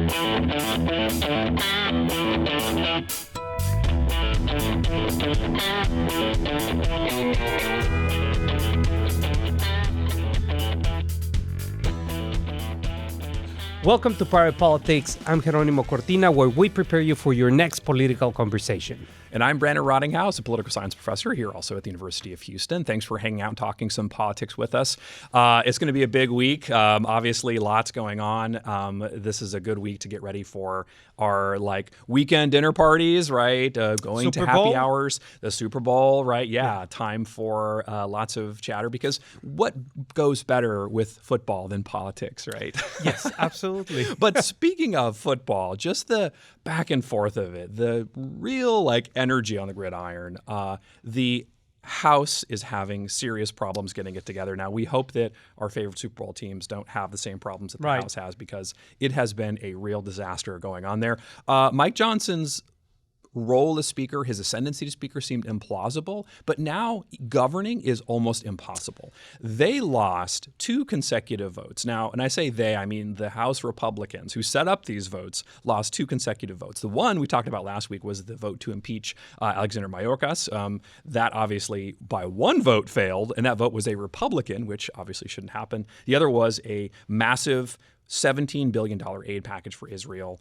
Welcome to Private Politics. I'm Jeronimo Cortina, where we prepare you for your next political conversation. And I'm Brandon Rottinghaus, a political science professor here also at the University of Houston. Thanks for hanging out and talking some politics with us. It's going to be a big week. Obviously, lots going on. This is a good week to get ready for our weekend dinner parties, right? Going Super to happy Bowl? hours, the Super Bowl, right? Yeah, time for lots of chatter, because what goes better with football than politics, right? Yes, absolutely. But speaking of football, just the back and forth of it, the real energy on the gridiron, the House is having serious problems getting it together. Now, we hope that our favorite Super Bowl teams don't have the same problems that the Right. House has, because it has been a real disaster going on there. Mike Johnson's role as Speaker, his ascendancy to Speaker, seemed implausible, but now governing is almost impossible. They lost 2 consecutive votes. Now, and I say they, I mean the House Republicans who set up these votes lost 2 consecutive votes. The one we talked about last week was the vote to impeach Alejandro Mayorkas. That obviously by 1 vote failed, and that vote was a Republican, which obviously shouldn't happen. The other was a massive $17 billion aid package for Israel.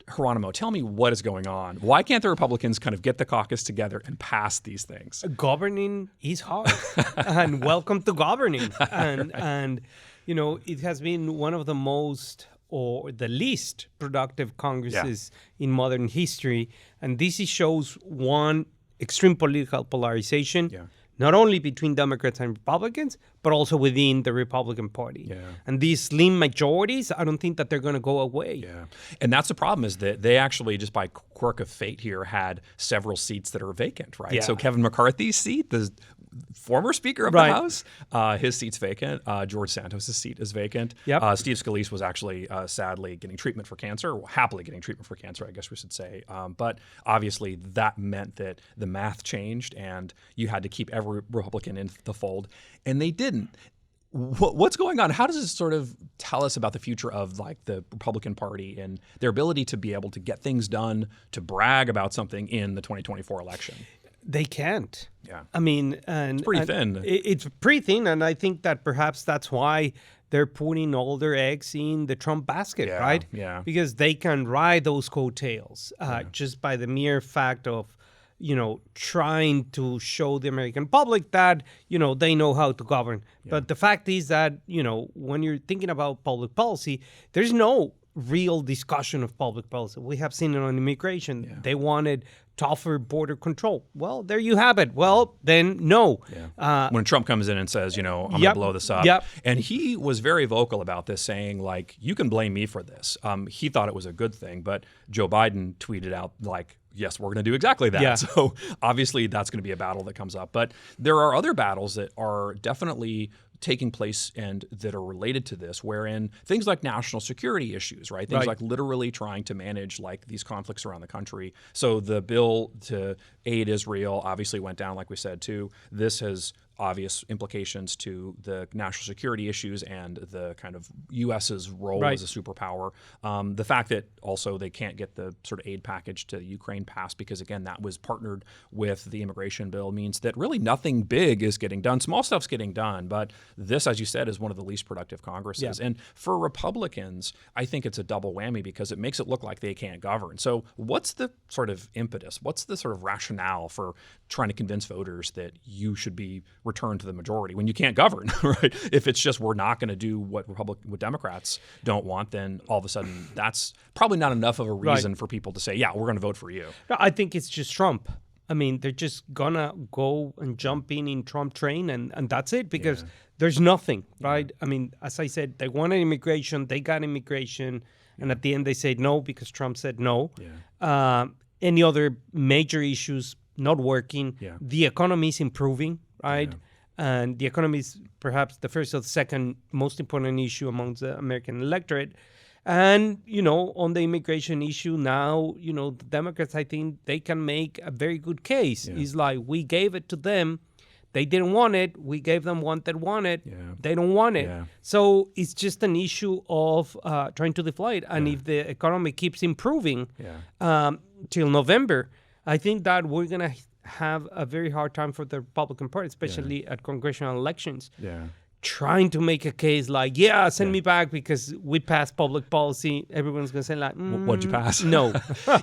Jeronimo, tell me what is going on. Why can't the Republicans kind of get the caucus together and pass these things? Governing is hard, and welcome to governing. And you know, it has been one of the most or the least productive Congresses in modern history. And this shows one extreme political polarization. Yeah. Not only between Democrats and Republicans, but also within the Republican Party. Yeah. And these slim majorities, I don't think that they're going to go away. Yeah. And that's the problem, is that they actually, just by quirk of fate here, had several seats that are vacant, right? Yeah. So Kevin McCarthy's seat, the former Speaker of Right. the House, his seat's vacant. George Santos' seat is vacant. Yep. Steve Scalise was actually sadly getting treatment for cancer, or happily getting treatment for cancer, I guess we should say. But obviously that meant that the math changed and you had to keep every Republican in the fold, and they didn't. What's going on? How does this sort of tell us about the future of the Republican Party and their ability to be able to get things done, to brag about something in the 2024 election? They can't. Yeah. I mean, and It's pretty thin. It's pretty thin, and I think that perhaps that's why they're putting all their eggs in the Trump basket, Yeah, right? yeah. Because they can ride those coattails just by the mere fact of, trying to show the American public that, they know how to govern. Yeah. But the fact is that, when you're thinking about public policy, there's no real discussion of public policy. We have seen it on immigration. Yeah. They wanted tougher border control. Well, there you have it. Well, then no. Yeah. When Trump comes in and says, I'm going to blow this up. Yep. And he was very vocal about this, saying, you can blame me for this. He thought it was a good thing, but Joe Biden tweeted out, yes, we're going to do exactly that. Yeah. So obviously that's going to be a battle that comes up. But there are other battles that are definitely taking place and that are related to this, wherein things like national security issues, right? Things Right. like literally trying to manage these conflicts around the country. So the bill to aid Israel obviously went down, like we said, too. This has obvious implications to the national security issues and the kind of U.S.'s role Right. as a superpower. The fact that also they can't get the sort of aid package to Ukraine passed because, again, that was partnered with the immigration bill means that really nothing big is getting done. Small stuff's getting done, but this, as you said, is one of the least productive Congresses. Yeah. And for Republicans, I think it's a double whammy because it makes it look like they can't govern. So what's the sort of impetus? What's the sort of rationale for trying to convince voters that you should be returned to the majority when you can't govern, right? If it's just we're not going to do what Democrats don't want, then all of a sudden that's probably not enough of a reason for people to say, yeah, we're going to vote for you. No, I think it's just Trump. I mean, they're just gonna go and jump in Trump train and that's it because there's nothing, right? I mean, as I said, they wanted immigration, they got immigration, and at the end they said no because Trump said no. Any other major issues not working. The economy is improving, right? And the economy is perhaps the first or the second most important issue amongst the American electorate. And, on the immigration issue now, the Democrats, I think they can make a very good case. It's like we gave it to them. They didn't want it. We gave them one that wanted. Yeah. They don't want it. Yeah. So it's just an issue of trying to deflate. And if the economy keeps improving till November, I think that we're going to have a very hard time for the Republican Party, especially at congressional elections. Yeah. Trying to make a case like, send me back because we passed public policy. Everyone's going to say like, what'd you pass? No.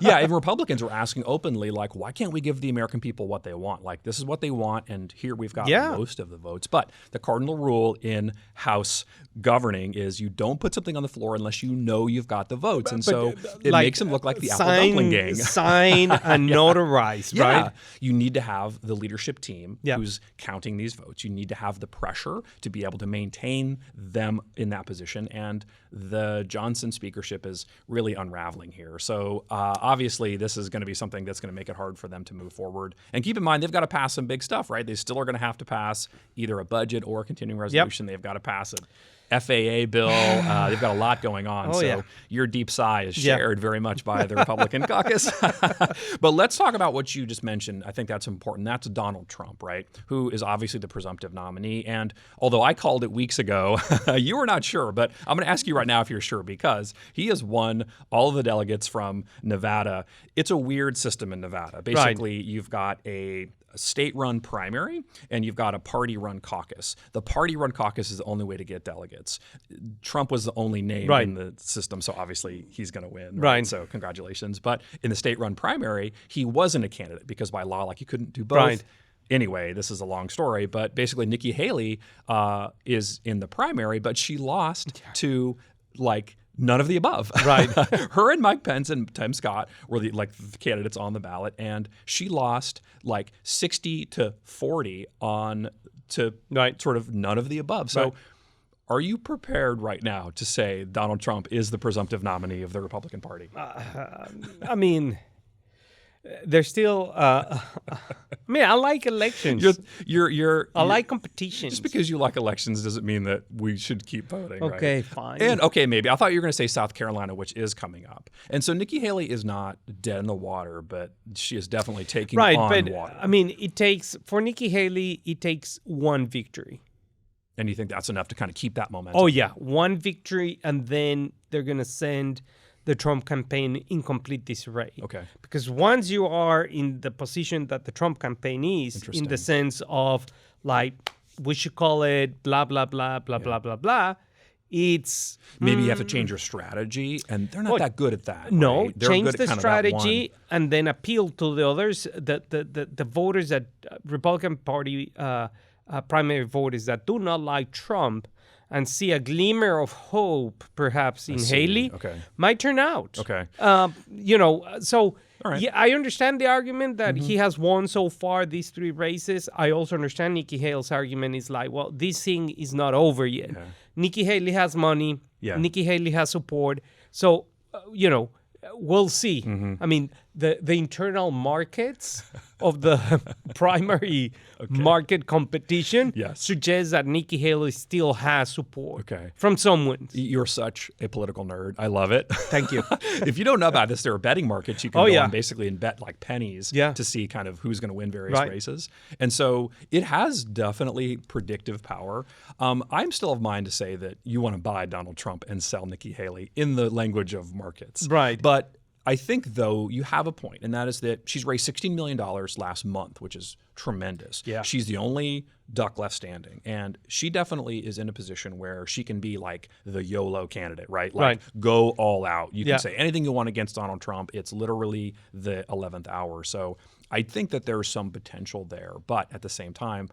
Yeah, and Republicans were asking openly, like, why can't we give the American people what they want? Like, this is what they want, and here we've got most of the votes. But the cardinal rule in House governing is you don't put something on the floor unless you know you've got the votes. And so it makes them look like the Apple Dumpling Gang. Sign and notarize, right? You need to have the leadership team who's counting these votes. You need to have the pressure to be able to maintain them in that position. And the Johnson speakership is really unraveling here. So obviously this is going to be something that's going to make it hard for them to move forward. And keep in mind, they've got to pass some big stuff, right? They still are going to have to pass either a budget or a continuing resolution. They've got to pass it. FAA bill. They've got a lot going on. Your deep sigh is shared very much by the Republican caucus. But let's talk about what you just mentioned. I think that's important. That's Donald Trump, right? Who is obviously the presumptive nominee. And although I called it weeks ago, you were not sure. But I'm going to ask you right now if you're sure, because he has won all of the delegates from Nevada. It's a weird system in Nevada. Basically, you've got a state-run primary, and you've got a party-run caucus. The party-run caucus is the only way to get delegates. Trump was the only name in the system, so obviously he's going to win. Right? So congratulations. But in the state-run primary, he wasn't a candidate because by law, like, you couldn't do both. Right. Anyway, this is a long story, but basically Nikki Haley is in the primary, but she lost to, like, none of the above. Right. Her and Mike Pence and Tim Scott were the candidates on the ballot, and she lost like 60-40 on to sort of none of the above. So are you prepared right now to say Donald Trump is the presumptive nominee of the Republican Party? I mean, there's still. I like elections. I like competition. Just because you like elections doesn't mean that we should keep voting. Okay, right? fine. And maybe I thought you were going to say South Carolina, which is coming up. And so Nikki Haley is not dead in the water, but she is definitely taking on water. I mean, for Nikki Haley, it takes one victory. And you think that's enough to kind of keep that momentum? Oh yeah, one victory, and then they're going to send the Trump campaign in complete disarray. Okay. Because once you are in the position that the Trump campaign is, in the sense of like, we should call it blah, blah, blah, blah, blah, blah, blah, it's... Maybe you have to change your strategy, and they're not that good at that. No, right? change the strategy and then appeal to the others, the voters that Republican Party primary voters that do not like Trump, and see a glimmer of hope, perhaps, in Haley, might turn out. Okay. I understand the argument that he has won so far these three races. I also understand Nikki Haley's argument is like, well, this thing is not over yet. Yeah. Nikki Haley has money. Yeah. Nikki Haley has support. So, we'll see. I mean, the internal markets of the primary market competition suggests that Nikki Haley still has support from someone. You're such a political nerd. I love it. Thank you. If you don't know about this, there are betting markets you can go on basically and bet like pennies to see kind of who's going to win various races. And so it has definitely predictive power. I'm still of mind to say that you want to buy Donald Trump and sell Nikki Haley in the language of markets. Right. But I think, though, you have a point, and that is that she's raised $16 million last month, which is tremendous. Yeah. She's the only duck left standing, and she definitely is in a position where she can be like the YOLO candidate, right? Like, go all out. You can say anything you want against Donald Trump. It's literally the 11th hour. So I think that there's some potential there, but at the same time,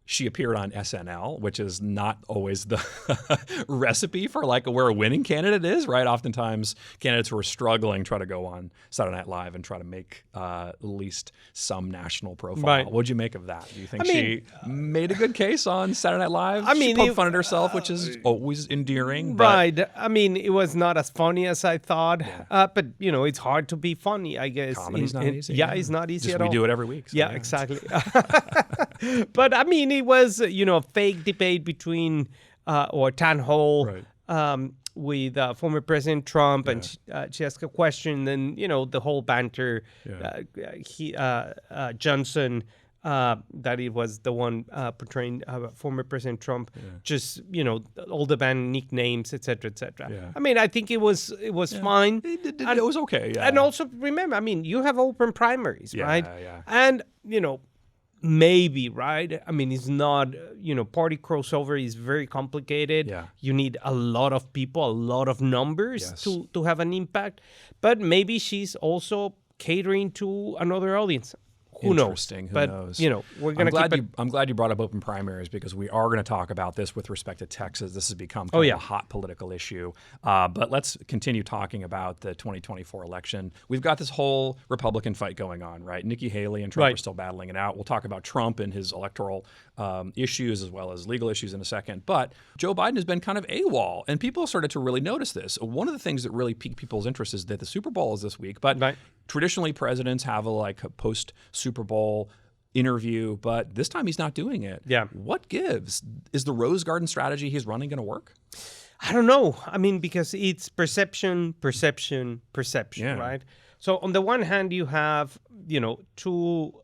she appeared on SNL, which is not always the recipe for like where a winning candidate is, right? Oftentimes, candidates who are struggling try to go on Saturday Night Live and try to make at least some national profile. Right. What'd you make of that? Do you think she made a good case on Saturday Night Live? She poked fun at herself, which is always endearing. Right. I mean, it was not as funny as I thought, but it's hard to be funny, I guess. Comedy's not easy. Yeah, it's not easy at all. We do it every week. So yeah, exactly. But I mean, it was, a fake debate between, or town hall with former President Trump, and she asked a question, and then, the whole banter, Johnson that it was the one portraying former President Trump, just, all the band nicknames, et cetera, et cetera. Yeah. I mean, I think it was fine. It was okay, yeah. And also, remember, I mean, you have open primaries, right? Yeah. And, maybe, right? I mean, it's not, party crossover is very complicated. Yeah. You need a lot of people, a lot of numbers to have an impact. But maybe she's also catering to another audience. Who knows? Who but, knows? We're going to keep it. I'm glad you brought up open primaries, because we are going to talk about this with respect to Texas. This has become a hot political issue. But let's continue talking about the 2024 election. We've got this whole Republican fight going on, right? Nikki Haley and Trump are still battling it out. We'll talk about Trump and his electoral issues as well as legal issues in a second. But Joe Biden has been kind of AWOL, and people started to really notice this. One of the things that really piqued people's interest is that the Super Bowl is this week, but traditionally presidents have a post-Super Bowl interview, but this time he's not doing it. Yeah. What gives? Is the Rose Garden strategy he's running going to work? I don't know. I mean, because it's perception, Yeah. right? So on the one hand, you have, two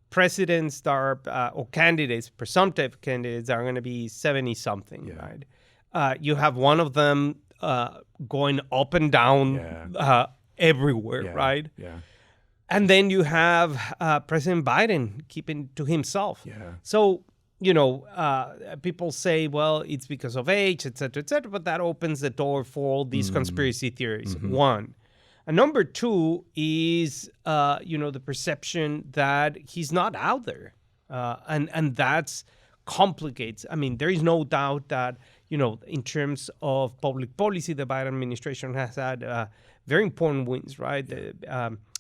presidents that are, or candidates, presumptive candidates that are going to be 70-something, right? You have one of them going up and down everywhere, right? Yeah. And then you have President Biden keeping to himself. Yeah. So, people say, well, it's because of age, et cetera, but that opens the door for all these conspiracy theories, one. And number two is, the perception that he's not out there. And that's complicates. I mean, there is no doubt that, in terms of public policy, the Biden administration has had very important wins, right?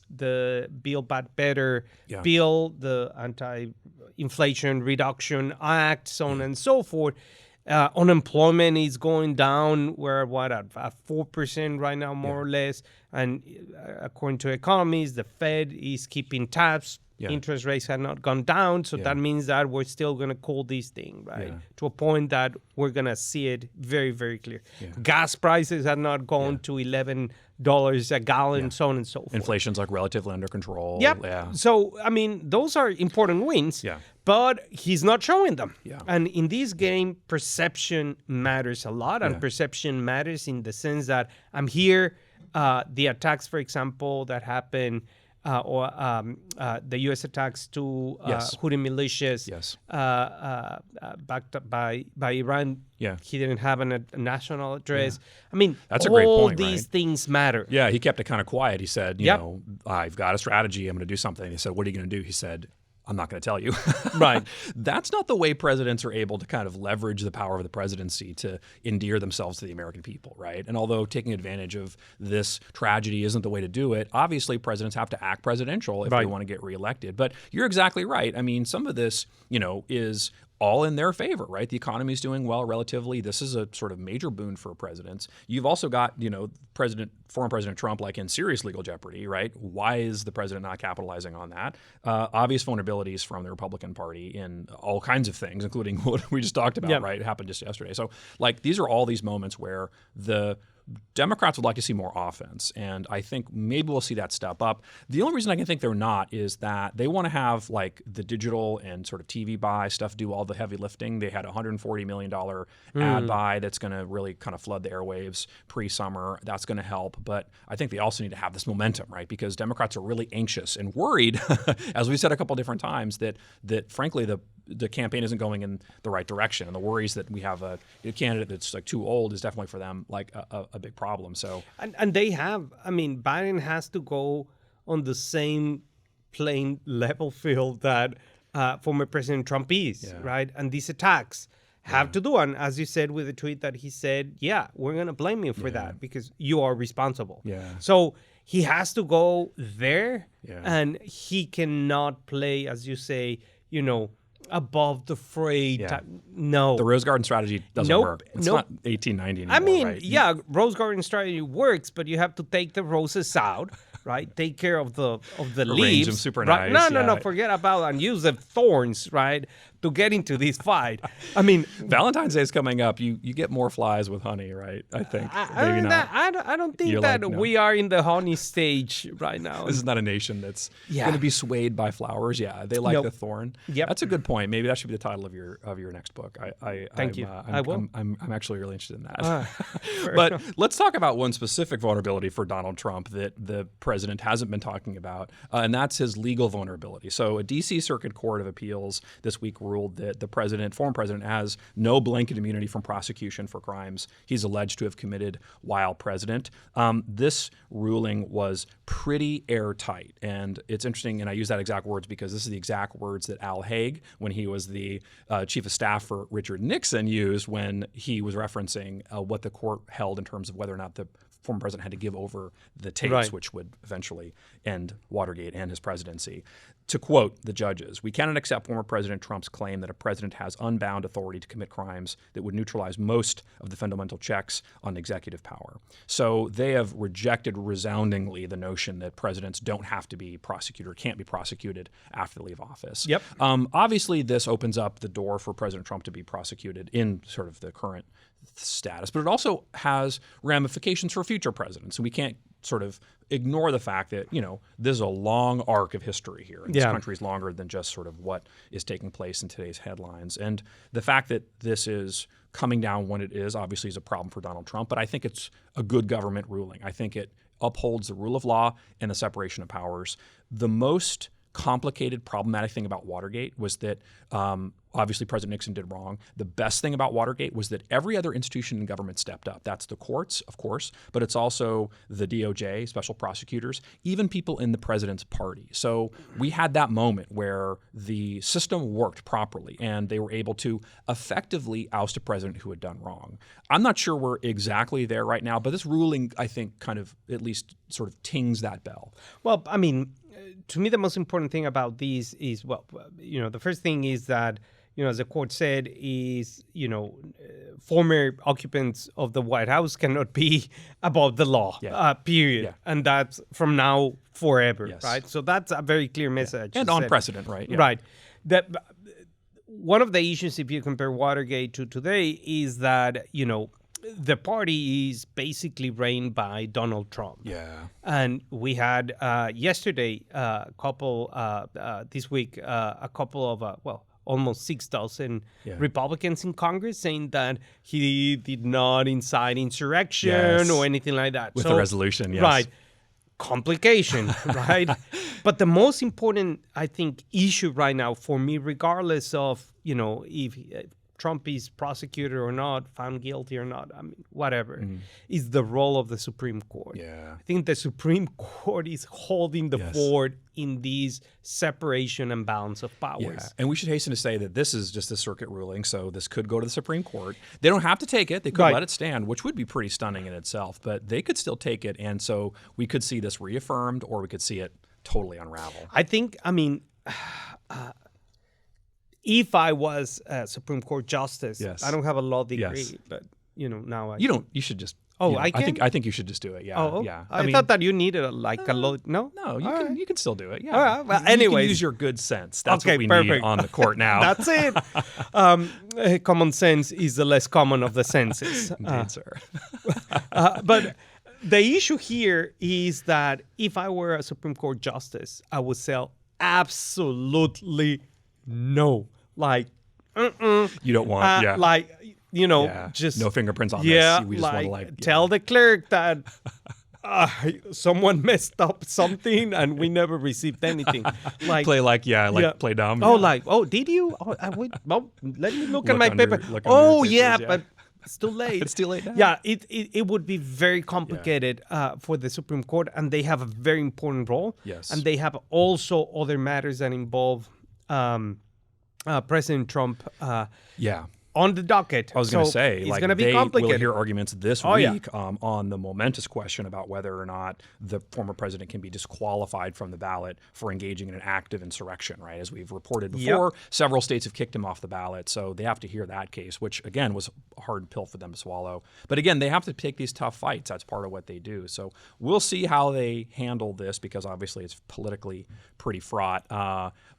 The Build Back Better bill, the Anti-Inflation Reduction Act, so on and so forth. Unemployment is going down. We're at 4% right now, more or less. And according to economists, the Fed is keeping tabs. Interest rates have not gone down. So that means that we're still going to cool this thing, right? To a point that we're going to see it very, very clear. Gas prices have not gone to $11 a gallon, so on and so forth. Inflation's relatively under control. Yep. Yeah. So, I mean, those are important wins. Yeah. But he's not showing them. Yeah. And in this game, perception matters a lot. And perception matters in the sense that I'm here. The attacks, for example, that happened, the U.S. attacks to Houthi militias backed by Iran. Yeah. He didn't have a national address. I mean, that's a great point, all these things matter. Yeah, he kept it kind of quiet. He said, you know, I've got a strategy. I'm going to do something. He said, what are you going to do? He said, I'm not going to tell you. Right. That's not the way presidents are able to kind of leverage the power of the presidency to endear themselves to the American people, right? And although taking advantage of this tragedy isn't the way to do it, obviously presidents have to act presidential if they want to get reelected. But you're exactly right. I mean, some of this, is all in their favor, right? The economy is doing well relatively. This is a sort of major boon for presidents. You've also got, former President Trump in serious legal jeopardy, right? Why is the president not capitalizing on that? Obvious vulnerabilities from the Republican Party in all kinds of things, including what we just talked about, right? It happened just yesterday. So these are all these moments where the Democrats would like to see more offense, and I think maybe we'll see that step up. The only reason I can think they're not is that they want to have the digital and sort of TV buy stuff do all the heavy lifting. They had a $140 million ad buy that's going to really kind of flood the airwaves pre-summer. That's going to help, but I think they also need to have this momentum, right? Because Democrats are really anxious and worried, as we said a couple different times, that frankly the campaign isn't going in the right direction, and the worries that we have a candidate that's too old is definitely for them a big problem. So and they have, Biden has to go on the same playing level field that former President Trump is, right? And these attacks have to do, and as you said with the tweet that he said, we're going to blame you for that because you are responsible. So he has to go there, and he cannot play, as you say, above the fray. No. The Rose Garden strategy doesn't work. It's not 1890 anymore, right? Rose Garden strategy works, but you have to take the roses out, right? Take care of the leaves. Arrange them super right? nice. No, forget about and use the thorns, right? to get into this fight. I mean, Valentine's Day is coming up. You get more flies with honey, right? I think. Maybe not. I don't think You're that like, no. we are in the honey stage right now. This is not a nation that's Yeah. going to be swayed by flowers. Yeah, they like Nope. the thorn. Yep. That's a good point. Maybe that should be the title of your next book. Thank you. I will. I'm actually really interested in that. But let's talk about one specific vulnerability for Donald Trump that the president hasn't been talking about, and that's his legal vulnerability. So a D.C. Circuit Court of Appeals this week ruled that the former president, has no blanket immunity from prosecution for crimes he's alleged to have committed while president. This ruling was pretty airtight, and it's interesting, and I use that exact words because this is the exact words that Al Haig, when he was the chief of staff for Richard Nixon, used when he was referencing what the court held in terms of whether or not the former president had to give over the tapes, Right. which would eventually end Watergate and his presidency. To quote the judges, "We cannot accept former President Trump's claim that a president has unbound authority to commit crimes that would neutralize most of the fundamental checks on executive power." So they have rejected resoundingly the notion that presidents don't have to be prosecuted or can't be prosecuted after they leave office. Yep. Obviously, this opens up the door for President Trump to be prosecuted in sort of the current status, but it also has ramifications for future presidents. And we can't sort of ignore the fact that, this is a long arc of history here. And this country is longer than just sort of what is taking place in today's headlines. And the fact that this is coming down when it is obviously is a problem for Donald Trump, but I think it's a good government ruling. I think it upholds the rule of law and the separation of powers. The most complicated, problematic thing about Watergate was that obviously President Nixon did wrong. The best thing about Watergate was that every other institution in government stepped up. That's the courts, of course, but it's also the DOJ, special prosecutors, even people in the president's party. So we had that moment where the system worked properly and they were able to effectively oust a president who had done wrong. I'm not sure we're exactly there right now, but this ruling, I think, kind of at least sort of tings that bell. Well, I mean, to me, the most important thing about these is, the first thing is that, as the court said, is, former occupants of the White House cannot be above the law, period. Yeah. And that's from now forever, right? So that's a very clear message. And on precedent, right? Yeah. Right. One of the issues, if you compare Watergate to today, is that, the party is basically reigned by Donald Trump. Yeah. And we had yesterday this week, a couple of, almost 6,000 Republicans in Congress saying that he did not incite insurrection or anything like that. With a resolution, yes. Right. Complication, right? But the most important, I think, issue right now for me, regardless of, if Trump is prosecuted or not, found guilty or not, I mean, whatever, is the role of the Supreme Court. Yeah. I think the Supreme Court is holding the fort in these separation and balance of powers. Yeah. And we should hasten to say that this is just a circuit ruling, so this could go to the Supreme Court. They don't have to take it. They could let it stand, which would be pretty stunning in itself, but they could still take it, and so we could see this reaffirmed or we could see it totally unravel. If I was a Supreme Court justice, I don't have a law degree, but now I. You don't. You should just. I can. I think you should just do it. Yeah. Oh, yeah. I thought that you needed a law. No. No, you can still do it. Yeah. All right. Well, you anyways, can use your good sense. That's okay, what we perfect. need on the court now. That's it. Common sense is the less common of the senses. Indeed, sir. But the issue here is that if I were a Supreme Court justice, I would say absolutely no. Like, you don't want, just no fingerprints on this. We just want to tell the clerk that someone messed up something and we never received anything. Like play dumb. Did you? Let me look at my paper. But it's too late. It's too late now. Yeah, it would be very complicated for the Supreme Court, and they have a very important role. Yes. And they have also other matters that involve President Trump on the docket. I was going to say, it's like, going to be they complicated. will hear arguments this week on the momentous question about whether or not the former president can be disqualified from the ballot for engaging in an active insurrection, right? As we've reported before, several states have kicked him off the ballot, so they have to hear that case, which, again, was a hard pill for them to swallow. But again, they have to take these tough fights. That's part of what they do. So we'll see how they handle this, because obviously it's politically pretty fraught.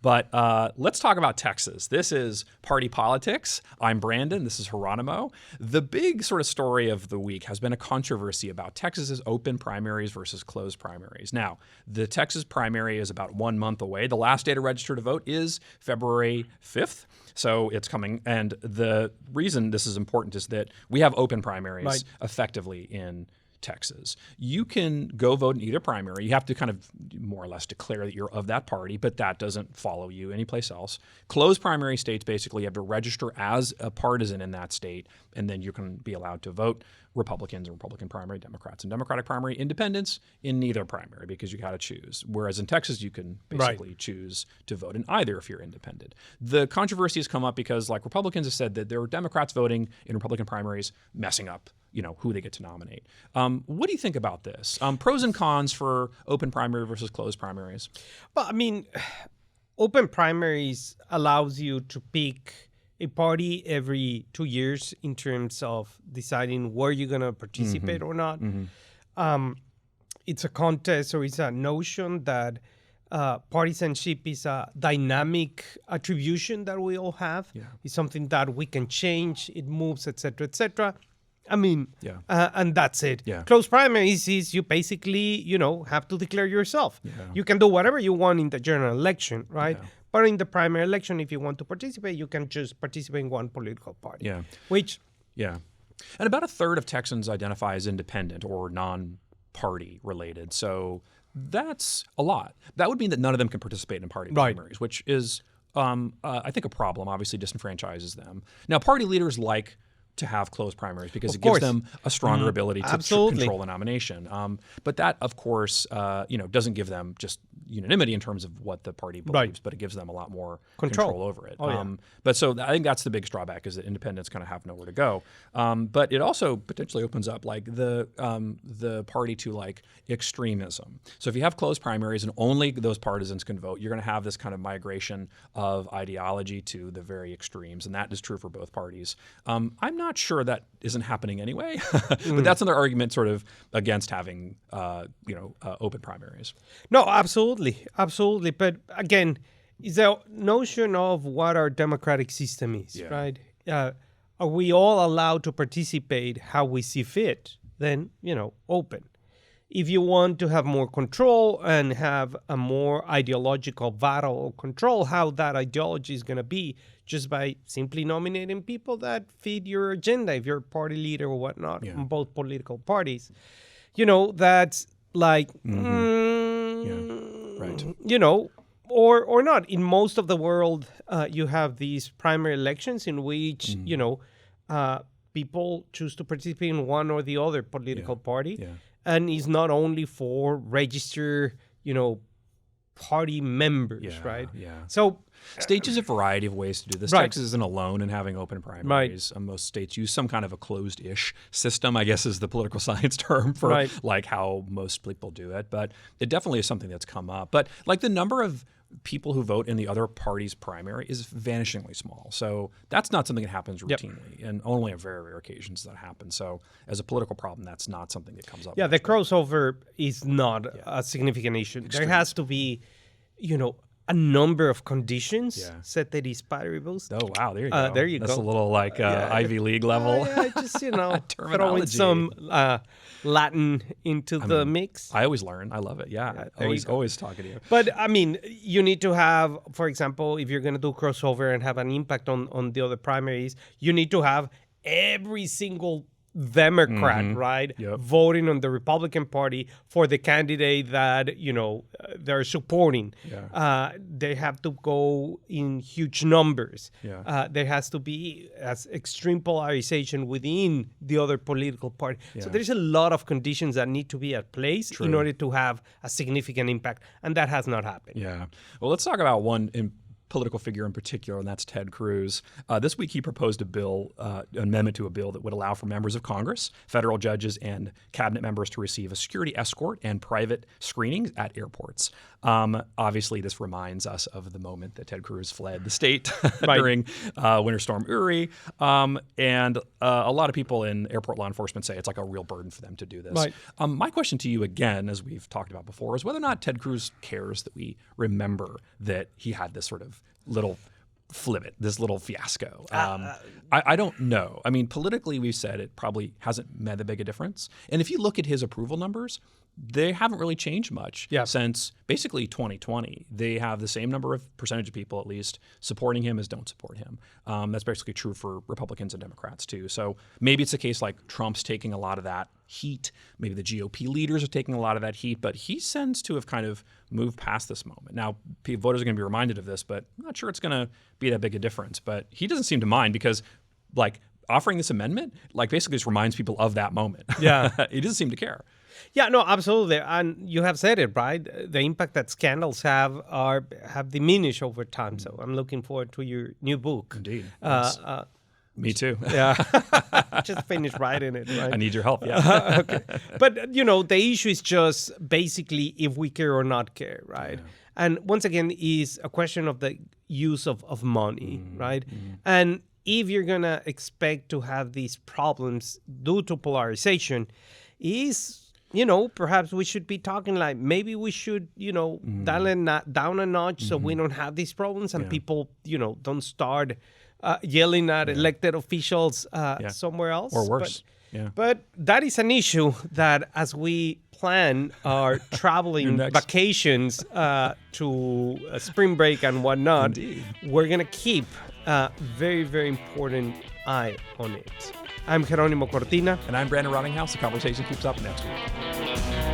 But let's talk about Texas. This is party politics. I'm Brandon. This is Jeronimo. The big sort of story of the week has been a controversy about Texas's open primaries versus closed primaries. Now, the Texas primary is about 1 month away. The last day to register to vote is February 5th. So it's coming. And the reason this is important is that we have open primaries effectively in Texas. You can go vote in either primary. You have to kind of more or less declare that you're of that party, but that doesn't follow you anyplace else. Closed primary states, basically, you have to register as a partisan in that state, and then you can be allowed to vote Republicans in Republican primary, Democrats in Democratic primary, independents in neither primary, because you got to choose. Whereas in Texas, you can basically choose to vote in either if you're independent. The controversy has come up because, like, Republicans have said that there are Democrats voting in Republican primaries messing up, you know, who they get to nominate. What do you think about this? Pros and cons for open primary versus closed primaries? Well, I mean, open primaries allows you to pick a party every 2 years in terms of deciding where you're going to participate or not. It's a contest, or it's a notion that partisanship is a dynamic attribution that we all have. It's something that we can change, it moves, et cetera, I mean, and that's it. Closed primaries is you basically, you know, have to declare yourself. You can do whatever you want in the general election, right? But in the primary election, if you want to participate, you can just participate in one political party. Which... And about a third of Texans identify as independent or non-party related. So that's a lot. That would mean that none of them can participate in party primaries, which is, I think, a problem. Obviously disenfranchises them. Now, party leaders like to have closed primaries because it gives them a stronger ability to control the nomination. But that, of course, you know, doesn't give them just unanimity in terms of what the party believes, but it gives them a lot more control over it. But so I think that's the biggest drawback, is that independents kind of have nowhere to go. But it also potentially opens up like the party to like extremism. So if you have closed primaries and only those partisans can vote, you're going to have this kind of migration of ideology to the very extremes, and that is true for both parties. I'm not sure that isn't happening anyway, but that's another argument sort of against having open primaries. No, absolutely. But again, it's the notion of what our democratic system is, right? Are we all allowed to participate how we see fit? Then, you know, open. If you want to have more control and have a more ideological battle or control how that ideology is going to be, just by simply nominating people that fit your agenda, if you're a party leader or whatnot, in both political parties, you know, that's like, you know, or not. In most of the world, you have these primary elections in which, you know, people choose to participate in one or the other political party. And it's not only for registered, you know, party members, right? So states use a variety of ways to do this. Texas isn't alone in having open primaries. Most states use some kind of a closed-ish system, I guess is the political science term for like how most people do it. But it definitely is something that's come up. But like the number of people who vote in the other party's primary is vanishingly small. So that's not something that happens routinely, and only on very rare occasions that happens. So as a political problem, that's not something that comes up. The crossover is not a significant issue. There has to be, you know, a number of conditions set that is variables. Oh, wow. There you go. There you That's go. a little like Ivy League level. Just, you know, throwing some Latin into the mix. I always learn. I love it. Always talking to you. But, I mean, you need to have, for example, if you're going to do crossover and have an impact on the other primaries, you need to have every single Democrat, right, voting on the Republican Party for the candidate that, you know, they're supporting. They have to go in huge numbers. There has to be as extreme polarization within the other political party. So there's a lot of conditions that need to be at place in order to have a significant impact, and that has not happened. Well, let's talk about one political figure in particular, and that's Ted Cruz. This week he proposed an amendment to a bill that would allow for members of Congress, federal judges, and cabinet members to receive a security escort and private screenings at airports. Obviously, this reminds us of the moment that Ted Cruz fled the state during Winter Storm Uri. And a lot of people in airport law enforcement say it's like a real burden for them to do this. Right. My question to you again, as we've talked about before, is whether or not Ted Cruz cares that we remember that he had this sort of little flibit, this little fiasco. I don't know. I mean, politically, we've said it probably hasn't made that big a difference. And if you look at his approval numbers, they haven't really changed much since basically 2020. They have the same percentage of people, at least, supporting him as don't support him. That's basically true for Republicans and Democrats, too. So maybe it's a case like Trump's taking a lot of that heat. Maybe the GOP leaders are taking a lot of that heat. But he tends to have kind of moved past this moment. Now, voters are going to be reminded of this, but I'm not sure it's going to be that big a difference. But he doesn't seem to mind because, like, offering this amendment, like, basically just reminds people of that moment. Yeah. He doesn't seem to care. Yeah, no, absolutely. And you have said it, right? The impact that scandals have diminished over time. So I'm looking forward to your new book. Indeed. Yes. Me too. Yeah. Just finished writing it, right? I need your help, yeah. Okay. But, the issue is just basically if we care or not care, right? Yeah. And once again, is a question of the use of money, right? And if you're going to expect to have these problems due to polarization, perhaps we should be talking like maybe we should, dial it down a notch so we don't have these problems and people, don't start yelling at elected officials somewhere else. Or worse. But that is an issue that as we plan our traveling vacations to spring break and whatnot, we're going to keep a very, very important eye on it. I'm Jeronimo Cortina. And I'm Brandon Rottinghaus. The conversation keeps up next week.